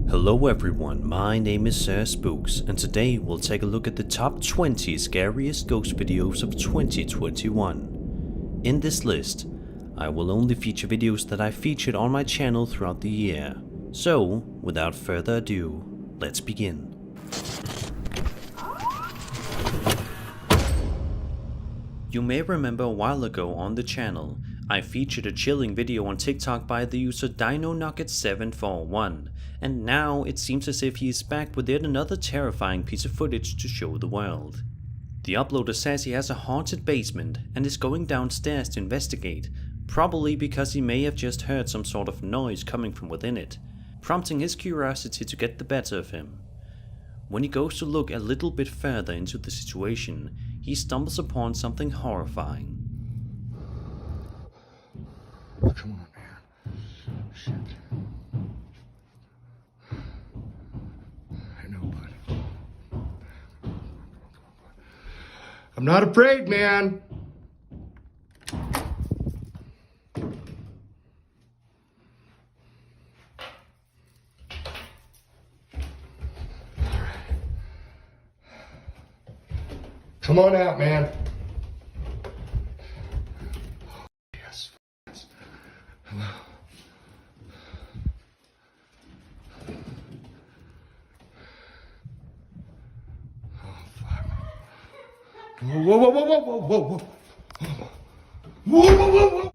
Hello everyone, my name is Sir Spooks, and today we'll take a look at the top 20 scariest ghost videos of 2021. In this list, I will only feature videos that I featured on my channel throughout the year. So, without further ado, let's begin. You may remember a while ago on the channel, I featured a chilling video on TikTok by the user DinoNugget741, and now it seems as if he is back with yet another terrifying piece of footage to show the world. The uploader says he has a haunted basement and is going downstairs to investigate, probably because he may have just heard some sort of noise coming from within it, prompting his curiosity to get the better of him. When he goes to look a little bit further into the situation, he stumbles upon something horrifying. Come on, man. Shit. I know, bud. I'm not afraid, man. Come on out, man. Yes. Hello. Oh, fuck. Whoa, whoa, whoa, whoa, whoa, whoa, whoa. Whoa, whoa, whoa, whoa.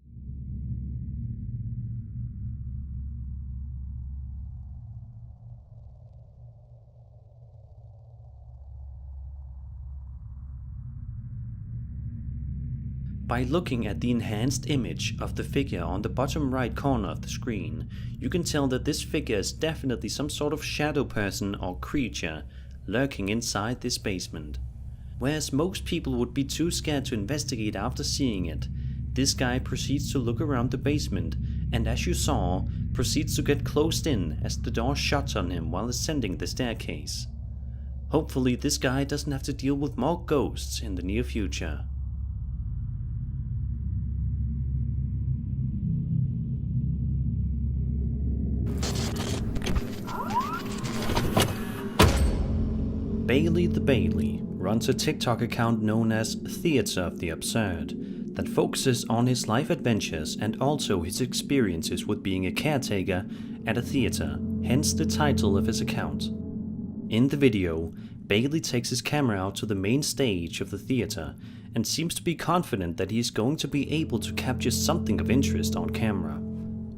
By looking at the enhanced image of the figure on the bottom right corner of the screen, you can tell that this figure is definitely some sort of shadow person or creature lurking inside this basement. Whereas most people would be too scared to investigate after seeing it, this guy proceeds to look around the basement and, as you saw, proceeds to get closed in as the door shuts on him while ascending the staircase. Hopefully this guy doesn't have to deal with more ghosts in the near future. Bailey the Bailey runs a TikTok account known as Theater of the Absurd that focuses on his life adventures and also his experiences with being a caretaker at a theater, hence the title of his account. In the video, Bailey takes his camera out to the main stage of the theater and seems to be confident that he is going to be able to capture something of interest on camera.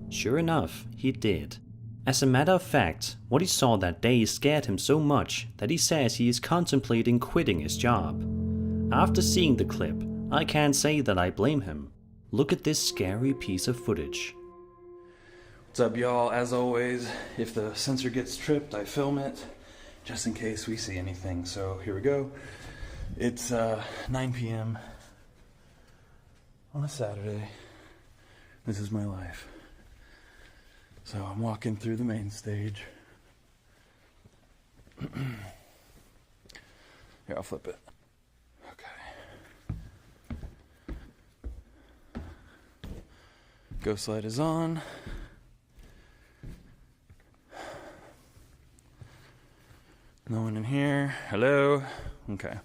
Sure enough, he did. As a matter of fact, what he saw that day scared him so much that he says he is contemplating quitting his job. After seeing the clip, I can't say that I blame him. Look at this scary piece of footage. What's up, y'all? As always, if the sensor gets tripped, I film it just in case we see anything. So here we go. It's 9 p.m. on a Saturday. This is my life. So I'm walking through the main stage. Here, I'll flip it. Okay. Ghost light is on. No one in here. Hello? Okay.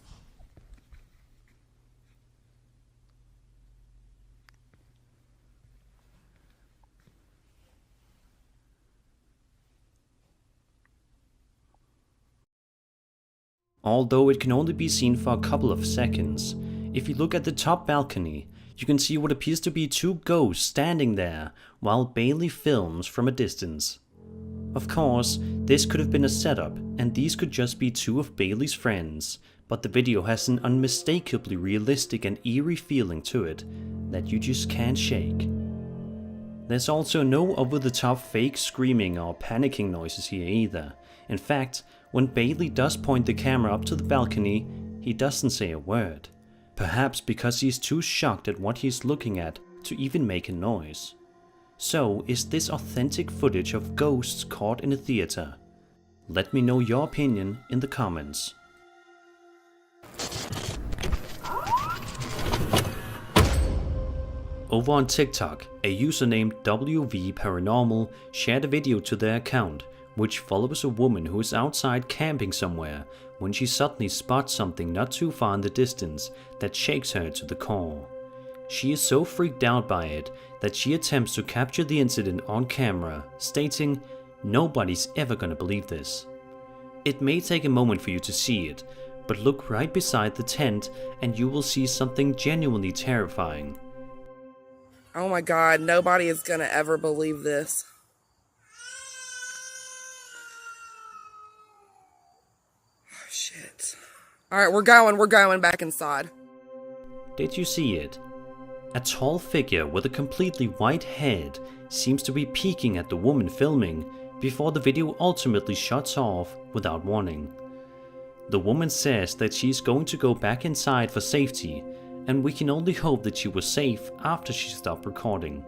Although it can only be seen for a couple of seconds, if you look at the top balcony, you can see what appears to be two ghosts standing there while Bailey films from a distance. Of course, this could have been a setup and these could just be two of Bailey's friends, but the video has an unmistakably realistic and eerie feeling to it that you just can't shake. There's also no over-the-top fake screaming or panicking noises here either. In fact, when Bailey does point the camera up to the balcony, he doesn't say a word. Perhaps because he's too shocked at what he's looking at to even make a noise. So, is this authentic footage of ghosts caught in a theater? Let me know your opinion in the comments. Over on TikTok, a user named WV Paranormal shared a video to their account which follows a woman who is outside camping somewhere when she suddenly spots something not too far in the distance that shakes her to the core. She is so freaked out by it that she attempts to capture the incident on camera, stating, "Nobody's ever gonna believe this." It may take a moment for you to see it, but look right beside the tent and you will see something genuinely terrifying. Oh my God, nobody is gonna ever believe this. Oh, shit. All right, we're going back inside. Did you see it? A tall figure with a completely white head seems to be peeking at the woman filming before the video ultimately shuts off without warning. The woman says that she's going to go back inside for safety, and we can only hope that she was safe after she stopped recording.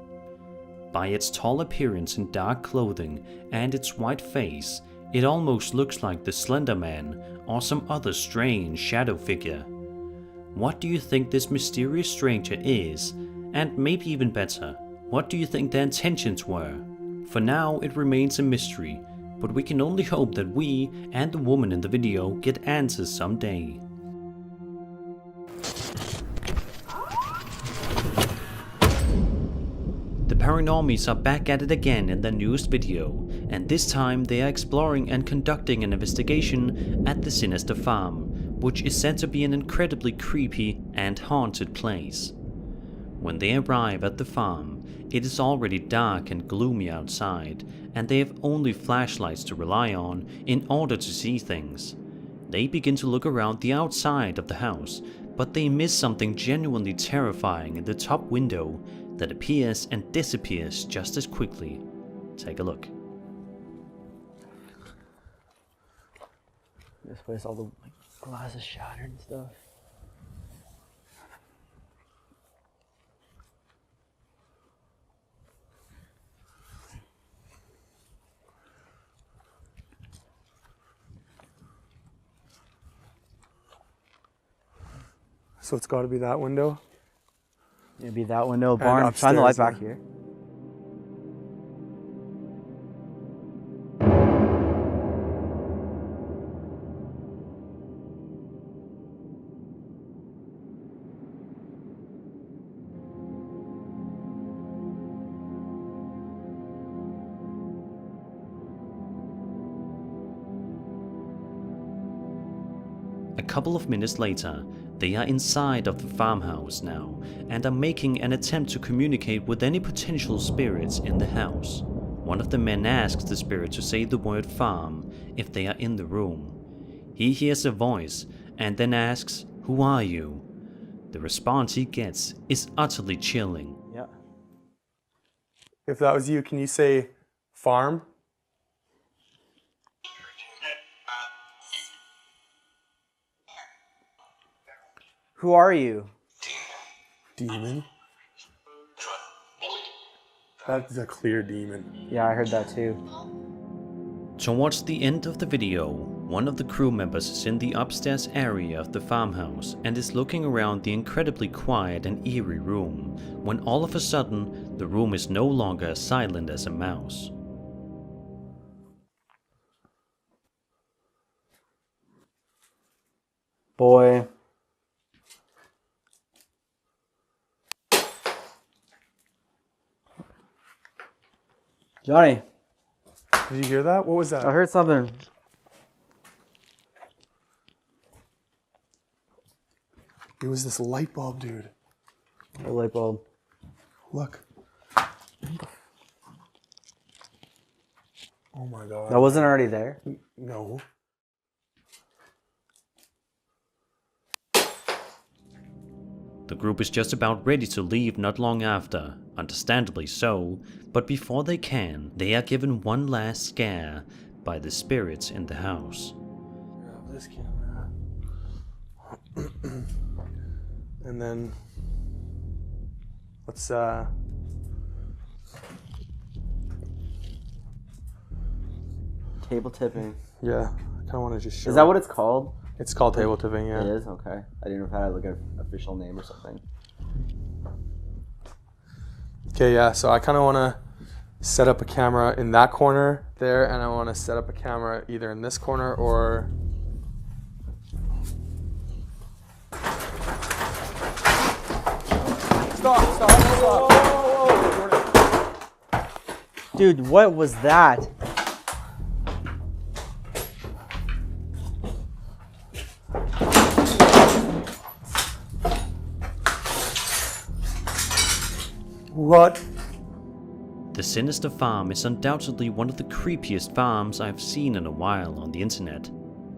By its tall appearance in dark clothing and its white face, it almost looks like the Slender Man or some other strange shadow figure. What do you think this mysterious stranger is? And maybe even better, what do you think their intentions were? For now, it remains a mystery, but we can only hope that we and the woman in the video get answers someday. The Paranormies are back at it again in their newest video, and this time they are exploring and conducting an investigation at the Sinister Farm, which is said to be an incredibly creepy and haunted place. When they arrive at the farm, it is already dark and gloomy outside, and they have only flashlights to rely on in order to see things. They begin to look around the outside of the house, but they miss something genuinely terrifying in the top window that appears and disappears just as quickly. Take a look. This place, all the glass is shattered and stuff. So it's got to be that window. It'd be that window, barn. Shine the light back here. A couple of minutes later, they are inside of the farmhouse now and are making an attempt to communicate with any potential spirits in the house. One of the men asks the spirit to say the word farm if they are in the room. He hears a voice and then asks, "Who are you?" The response he gets is utterly chilling. Yeah. If that was you, can you say farm? Who are you? Demon? That's a clear demon. Yeah, I heard that too. Towards the end of the video, one of the crew members is in the upstairs area of the farmhouse and is looking around the incredibly quiet and eerie room, when all of a sudden, the room is no longer as silent as a mouse. Boy. Johnny, Did you hear that? What was that? I heard something. It was this light bulb, dude. A light bulb. Look. Oh my god. That wasn't already there? No. The group is just about ready to leave not long after, understandably so, but before they can, they are given one last scare by the spirits in the house. Grab this camera. And then let's Table tipping. yeah, I kinda wanna just show Is that what it's called? it's called table tipping, yeah. It is? Okay. I didn't know if it had like an official name or something. Okay, yeah, so I kinda wanna set up a camera in that corner there, and I want to set up a camera either in this corner or... Stop. Dude, what was that? What? The sinister farm is undoubtedly one of the creepiest farms I've seen in a while on the internet,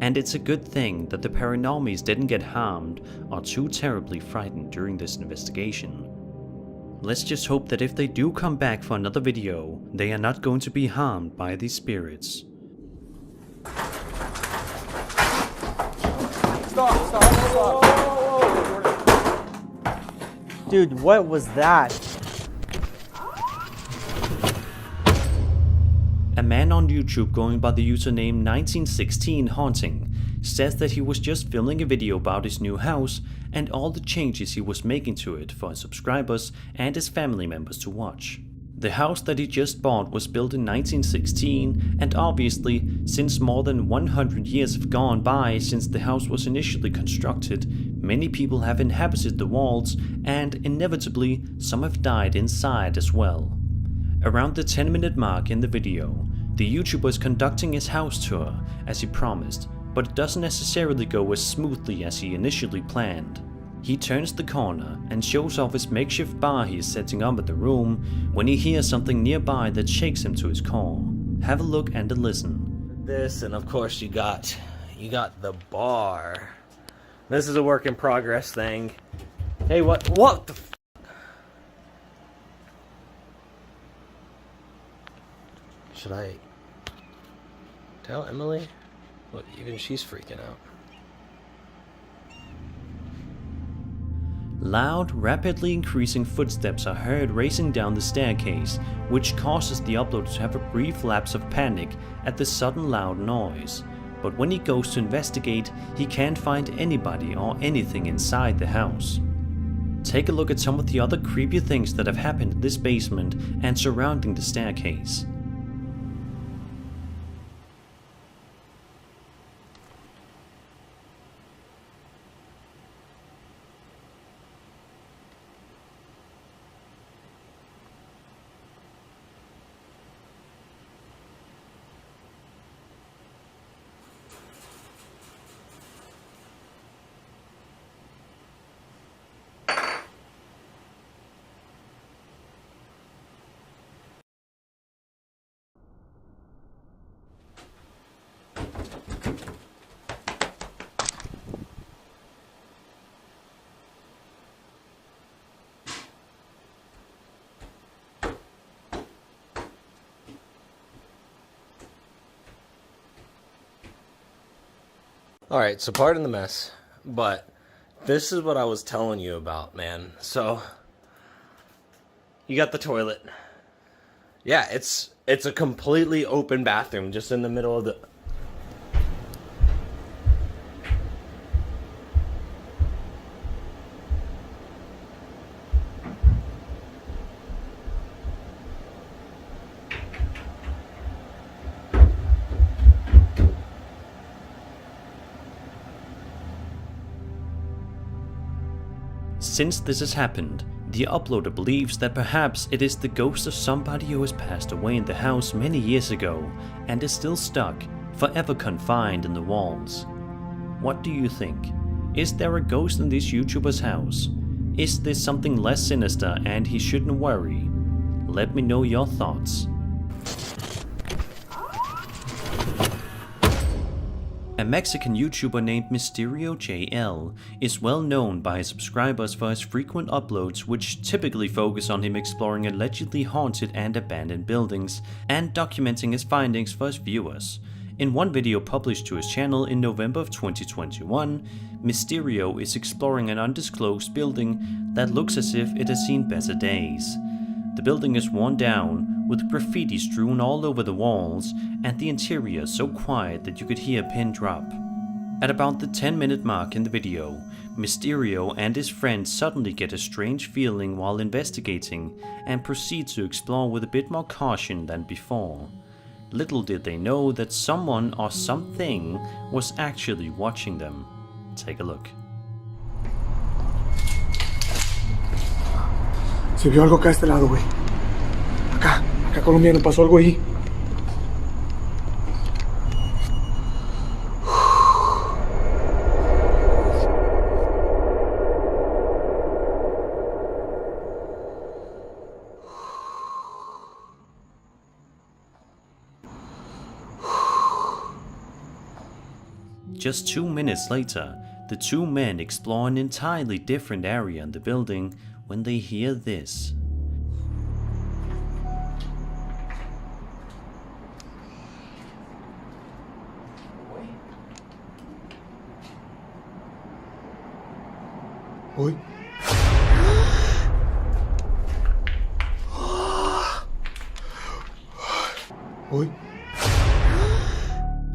and it's a good thing that the paranormies didn't get harmed or too terribly frightened during this investigation. Let's just hope that if they do come back for another video, they are not going to be harmed by these spirits. Stop. Dude, what was that? A man on YouTube going by the username 1916 Haunting says that he was just filming a video about his new house and all the changes he was making to it for his subscribers and his family members to watch. The house that he just bought was built in 1916, and obviously, since more than 100 years have gone by since the house was initially constructed, many people have inhabited the walls, and inevitably, some have died inside as well. Around the 10-minute mark in the video, the YouTuber is conducting his house tour as he promised, but it doesn't necessarily go as smoothly as he initially planned. He turns the corner and shows off his makeshift bar he is setting up in the room when he hears something nearby that shakes him to his core. Have a look and a listen. This, and of course you got the bar. This is a work in progress thing. Hey, what the f? Should I tell Emily? Look, even she's freaking out. Loud, rapidly increasing footsteps are heard racing down the staircase, which causes the uploader to have a brief lapse of panic at the sudden loud noise. But when he goes to investigate, he can't find anybody or anything inside the house. Take a look at some of the other creepy things that have happened in this basement and surrounding the staircase. Alright, so pardon the mess, but this is what I was telling you about, man. So, you got the toilet. Yeah, it's a completely open bathroom just in the middle of the... Since this has happened, the uploader believes that perhaps it is the ghost of somebody who has passed away in the house many years ago and is still stuck, forever confined in the walls. What do you think? Is there a ghost in this YouTuber's house? Is this something less sinister and he shouldn't worry? Let me know your thoughts. A Mexican YouTuber named Mysterio JL is well known by his subscribers for his frequent uploads, which typically focus on him exploring allegedly haunted and abandoned buildings and documenting his findings for his viewers. In one video published to his channel in November of 2021, Mysterio is exploring an undisclosed building that looks as if it has seen better days. The building is worn down, with graffiti strewn all over the walls, and the interior so quiet that you could hear a pin drop. At about the 10-minute mark in the video, Mysterio and his friend suddenly get a strange feeling while investigating and proceed to explore with a bit more caution than before. Little did they know that someone or something was actually watching them. Take a look. Se vio algo acá a este lado, güey. Acá colombiano, pasó algo ahí. Just 2 minutes later, the two men explore an entirely different area in the building when they hear this. Oi. Oi.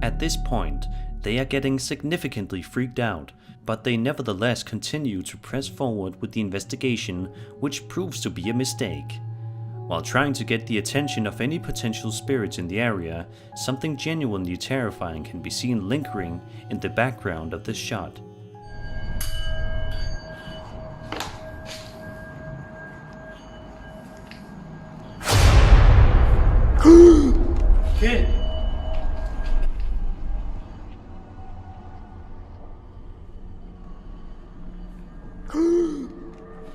At this point, they are getting significantly freaked out, but they nevertheless continue to press forward with the investigation, which proves to be a mistake. While trying to get the attention of any potential spirits in the area, something genuinely terrifying can be seen lingering in the background of this shot. Kid.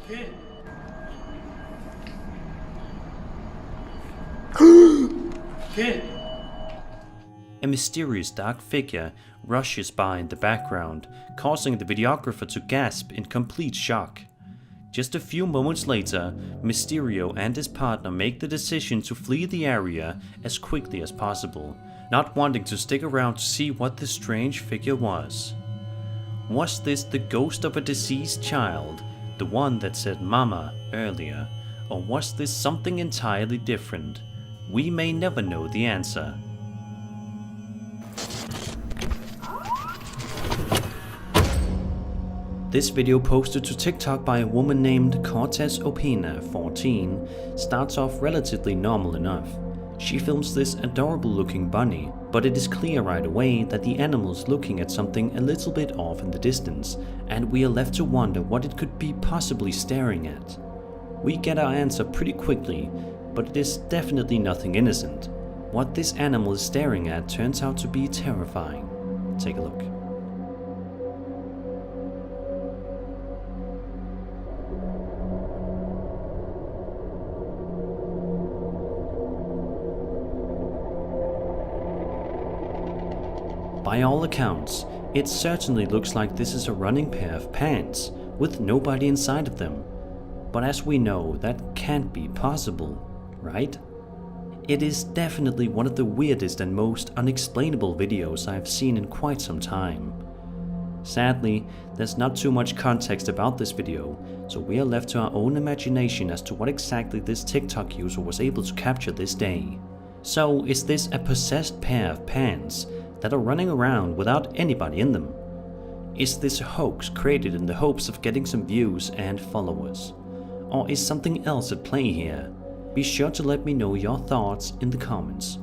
Kid. Kid. A mysterious dark figure rushes by in the background, causing the videographer to gasp in complete shock. Just a few moments later, Mysterio and his partner make the decision to flee the area as quickly as possible, not wanting to stick around to see what the strange figure was. Was this the ghost of a deceased child, the one that said "Mama" earlier, or was this something entirely different? We may never know the answer. This video posted to TikTok by a woman named Cortez Opina, 14, starts off relatively normal enough. She films this adorable looking bunny, but it is clear right away that the animal is looking at something a little bit off in the distance, and we are left to wonder what it could be possibly staring at. We get our answer pretty quickly, but it is definitely nothing innocent. What this animal is staring at turns out to be terrifying. Take a look. By all accounts, it certainly looks like this is a running pair of pants, with nobody inside of them. But as we know, that can't be possible, right? It is definitely one of the weirdest and most unexplainable videos I've seen in quite some time. Sadly, there's not too much context about this video, so we are left to our own imagination as to what exactly this TikTok user was able to capture this day. So, is this a possessed pair of pants that are running around without anybody in them? Is this a hoax created in the hopes of getting some views and followers? Or is something else at play here? Be sure to let me know your thoughts in the comments.